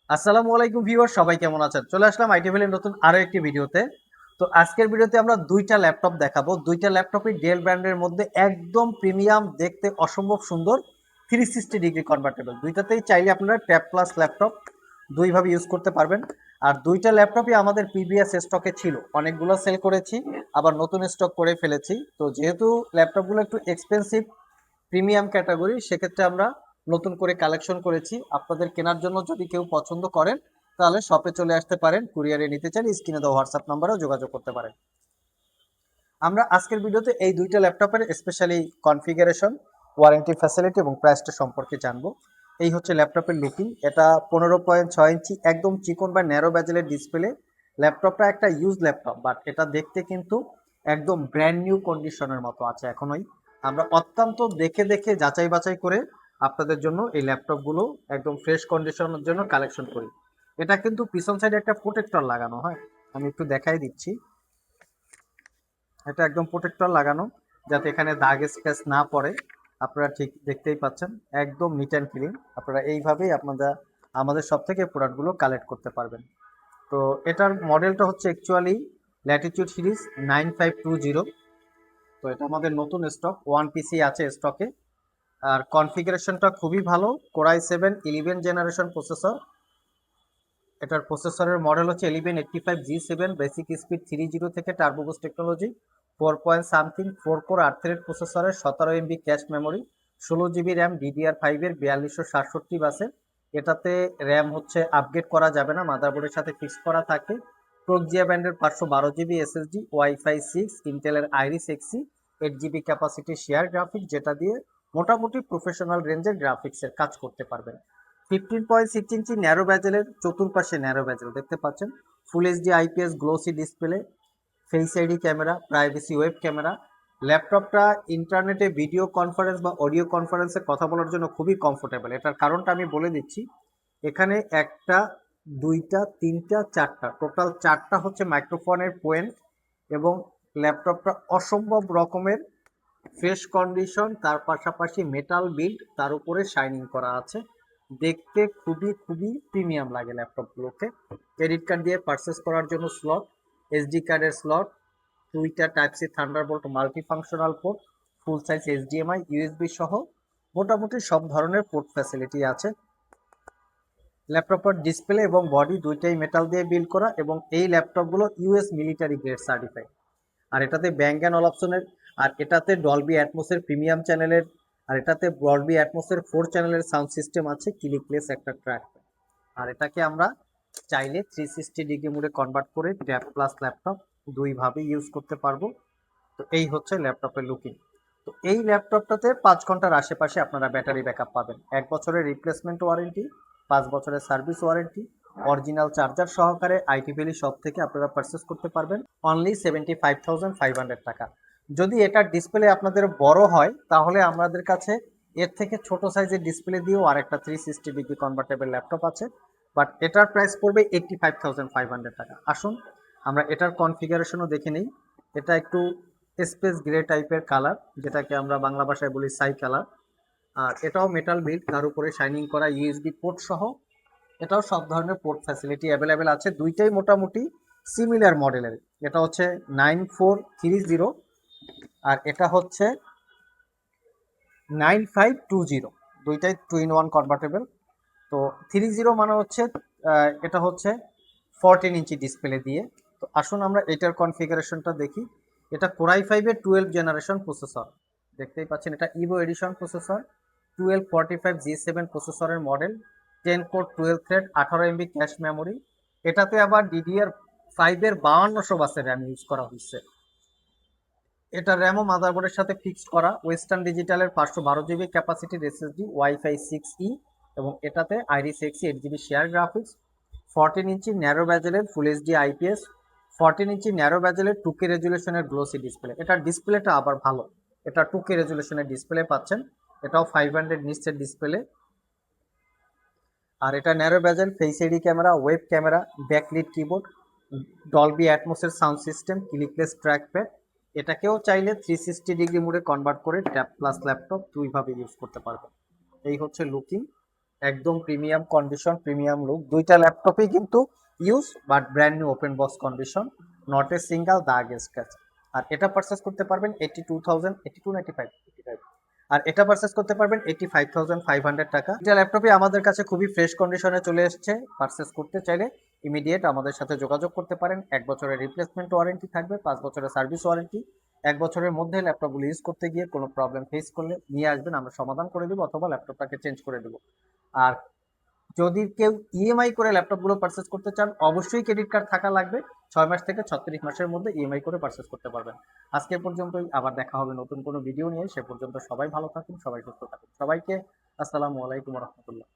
আসসালামু আলাইকুম ভিউয়ার, সবাই কেমন আছেন? চলে আসলাম আইটি ভ্যালির নতুন আরো একটি ভিডিওতে। তো আজকের ভিডিওতে আমরা দুইটা ল্যাপটপ দেখাবো। দুইটা ল্যাপটপই ডেল ব্র্যান্ডের মধ্যে একদম প্রিমিয়াম, দেখতে অসম্ভব সুন্দর, 360 ডিগ্রি কনভার্টেবল। দুইটাতেই চাইলে আপনারা ট্যাব প্লাস ল্যাপটপ দুইভাবে ইউজ করতে পারবেন। আর দুইটা ল্যাপটপই আমাদের প্রিভিয়াস স্টকে ছিল, অনেকগুলো সেল করেছি, আবার নতুন স্টক করে ফেলেছি। তো যেহেতু ল্যাপটপগুলো একটু এক্সপেন্সিভ, প্রিমিয়াম ক্যাটাগরি, সেক্ষেত্রে আমরা নতুন করে কালেকশন করেছি। আপনাদের কেনার জন্য যদি কেউ পছন্দ করেন তাহলে শপে চলে আসতে পারেন, কুরিয়ারে নিতে চাইলে স্ক্রিনে দেওয়া হোয়াটসঅ্যাপ নাম্বারেও যোগাযোগ করতে পারেন। আমরা আজকের ভিডিওতে এই দুইটা ল্যাপটপের স্পেশালি কনফিগারেশন, ওয়ারেন্টি ফ্যাসিলিটি এবং প্রাইসটা সম্পর্কে জানবো। এই হচ্ছে ল্যাপটপের লুকিং। এটা 15.6 ইঞ্চি একদম চিকন বা ন্যারো ব্যাজেলের ডিসপ্লে। ল্যাপটপটা একটা ইউজ ল্যাপটপ, বাট এটা দেখতে কিন্তু একদম ব্র্যান্ড নিউ কন্ডিশনের মতো আছে এখনোই। আমরা অত্যন্ত দেখে দেখে যাচাই বাছাই করে আপনাদের জন্য এই ল্যাপটপগুলো একদম ফ্রেশ কন্ডিশনের জন্য কালেকশন করি। এটা কিন্তু পিছন সাইডে একটা প্রোটেক্টর লাগানো হয়, আমি একটু দেখাই দিচ্ছি। এটা একদম প্রোটেক্টর লাগানো, যাতে এখানে দাগ স্ক্র্যাচ না পড়ে। আপনারা ঠিক দেখতেই পাচ্ছেন, একদম নিট অ্যান্ড ক্লিন। আপনারা এইভাবেই আপনারা আমাদের সব থেকে প্রোডাক্টগুলো কালেক্ট করতে পারবেন। তো এটার মডেলটা হচ্ছে অ্যাকচুয়ালি ল্যাটিটিউড সিরিজ 9520। তো এটা আমাদের নতুন স্টক, ওয়ান পিসি আছে স্টকে। আর কনফিগারেশনটা খুবই ভালো, কোরাই 7 11 জেনারেশন প্রসেসর। এটার প্রসেসরের মডেল হচ্ছে 1185G7, বেসিক স্পিড 30 থেকে turbo boost technology, 4 point something 4 core 8 thread প্রসেসরের, 17 MB cache memory, 16 GB RAM, DDR5 4267 বাসের। এটাতে র্যাম হচ্ছে আপগ্রেড করা যাবে না, মাদারবোর্ডের সাথে ফিক্স করা থাকে। প্রোক্সিয়া ব্যান্ডের 512 GB এসএসডি, ওয়াইফাই 6, ইন্টেলের Iris Xe, 8 GB capacity share graphics, যেটা দিয়ে মোটামুটি প্রফেশনাল রেঞ্জের গ্রাফিক্সের কাজ করতে পারবেন। 15.6 ইঞ্চি ন্যারো ব্যাজেলের, চতুর্পাশে ন্যারো ব্যাজেল দেখতে পাচ্ছেন। ফুল HD IPS glossy display, face ID camera, privacy web camera. ল্যাপটপটা ইন্টারনেটে ভিডিও কনফারেন্স বা অডিও কনফারেন্সে কথা বলার জন্য খুবই কমফোর্টেবল। এটার কারণটা আমি বলে দিচ্ছি। এখানে একটা, দুইটা, তিনটা, চারটা, টোটাল চারটা হচ্ছে মাইক্রোফোনের পয়েন্ট। এবং ল্যাপটপটা অসম্ভব রকমের ফ্রেশ কন্ডিশন, তার পাশাপাশি মেটাল বিল্ড, তার উপরে শাইনিং করা আছে। দেখতে খুবই খুবই প্রিমিয়াম লাগে ল্যাপটপগুলোকে। ক্রেডিট কার্ড দিয়ে পারচেস করার জন্য স্লট, এসডি কার্ডের স্লট, দুইটা type C Thunderbolt multi functional port, full size HDMI USB সহ মোটামুটি সব ধরনের পোর্ট ফ্যাসিলিটি আছে। ল্যাপটপের ডিসপ্লে এবং বডি দুইটাই মেটাল দিয়ে বিল্ড করা, এবং এই ল্যাপটপগুলো ইউএস মিলিটারি গ্রেড সার্টিফাইড। আর এটাতে ব্যাঙ্ক অ্যান্ড অল অপশনের, আর এটাতে ডলবি অ্যাটমসের প্রিমিয়াম চ্যানেলের, আর এটাতে ডলবি অ্যাটমসের 4 চ্যানেলের সাউন্ড সিস্টেম আছে, ক্লিকলেস একটা ট্র্যাক। আর এটাকে আমরা চাইলে 360 ডিগ্রি মোডে কনভার্ট করে ট্যাব প্লাস ল্যাপটপ দুইভাবে ইউজ করতে পারবো। তো এই হচ্ছে ল্যাপটপের লুকিং। তো এই ল্যাপটপটাতে 5 ঘন্টার আশেপাশে আপনারা ব্যাটারি ব্যাকআপ পাবেন, 1 বছরের রিপ্লেসমেন্ট ওয়ারেন্টি, 5 বছরের সার্ভিস ওয়ারেন্টি, অরিজিনাল চার্জার সহকারে আইটি ভ্যালি শপ থেকে আপনারা পারচেস করতে পারবেন অনলি 75,500 টাকা। যদি এটার ডিসপ্লে আপনাদের বড় হয় তাহলে আমাদের কাছে এর থেকে ছোট সাইজের ডিসপ্লে দিয়েও আরেকটা 360 ডিগ্রি কনভার্টেবল ল্যাপটপ আছে, বাট এটার প্রাইস পড়বে 85,500 টাকা। আসুন আমরা এটার কনফিগারেশনও দেখে নিই। এটা একটু স্পেস গ্রে টাইপের কালার, যেটাকে আমরা বাংলা ভাষায় বলি সাই কালার। আর এটাও মেটাল বিল্ড, তার উপরে শাইনিং করা ইউএসবি পোর্ট সহ। এটাও সব ধরনের পোর্ট ফ্যাসিলিটি অ্যাভেলেবেল আছে, দুইটাই মোটামুটি সিমিলার মডেলের। এটা হচ্ছে 9430, আর এটা হচ্ছে 9520। দুইটাই 2 in 1 কনভার্টেবল। তো 30 মানে হচ্ছে এটা হচ্ছে 14 ইঞ্চি ডিসপ্লে দিয়ে। তো আসুন আমরা এটার কনফিগারেশনটা দেখি। এটা কোরাই 5 12 জেনারেশন প্রসেসর, দেখতেই পাচ্ছেন। এটা ইভো এডিশন প্রসেসর, 1245G7 প্রসেসরের model, 10 core 12 thread, 18 MB cache memory. এটাতে আবার DDR5 5200 বাসের র্যাম ইউজ করা হয়েছে। এটা র্যামও মাদারবোর্ডের সাথে ফিক্সড করা, ওয়েস্টার্ন ডিজিটালের 512 GB ক্যাপাসিটির এসএসডি, ওয়াইফাই 6E, এবং এটাতে Iris Xe 8 GB share graphics, 14 inch narrow ব্যাজেলের full HD IPS, 14 inch narrow ব্যাজেলের 2K রেজুলেশনের গ্লোসি ডিসপ্লে। এটার ডিসপ্লেটা আবার ভালো, এটা 2K রেজুলেশনের ডিসপ্লে পাচ্ছেন। এটাও 500 নিটসের ডিসপ্লে। আর এটা narrow bezel, face ID camera, web camera, backlit keyboard, Dolby অ্যাটমসের সাউন্ড সিস্টেম, ক্লিকলেস ট্র্যাকপ্যাড। এটাকেও চাইলে 360 ডিগ্রি মোডে কনভার্ট করে ট্যাব প্লাস ল্যাপটপ দুইভাবে ইউজ করতে পারবেন। এই হচ্ছে লুকিং। একদম প্রিমিয়াম কন্ডিশন, প্রিমিয়াম লুক, দুইটা ল্যাপটপই কিন্তু use but brand new open box condition, not a single দাগ স্ক্র্যাচ। আর এটা পারচেস করতে পারবেন 82,000, 82 না 85, আর এটা পারচেস করতে পারবেন 85,500 টাকা। এটা ল্যাপটপই আমাদের কাছে খুবই ফ্রেশ কন্ডিশনে চলে এসেছে। পারচেস করতে চাইলে ইমিডিয়েট আমাদের সাথে যোগাযোগ করতে পারেন। 1 বছরের রিপ্লেসমেন্ট ওয়ারেন্টি থাকবে, 5 বছরের সার্ভিস ওয়ারেন্টি। 1 বছরের মধ্যে ল্যাপটপগুলো ইউজ করতে গিয়ে কোনো প্রবলেম ফেস করলে নিয়ে আসবেন, আমরা সমাধান করে দেবো অথবা ল্যাপটপটাকে চেঞ্জ করে দেবো। আর যদি কেউ ইএমআই করে ল্যাপটপগুলো পারচেস করতে চান, অবশ্যই ক্রেডিট কার্ড থাকা লাগবে। 6 মাস থেকে 36 মাসের মধ্যে ইএমআই করে পারচেস করতে পারবেন। আজকে পর্যন্তই, আবার দেখা হবে নতুন কোনো ভিডিও নিয়ে। সে পর্যন্ত সবাই ভালো থাকুন, সবাই সুস্থ থাকুন। সবাইকে আসসালামু আলাইকুম রহমতুল্লাহ।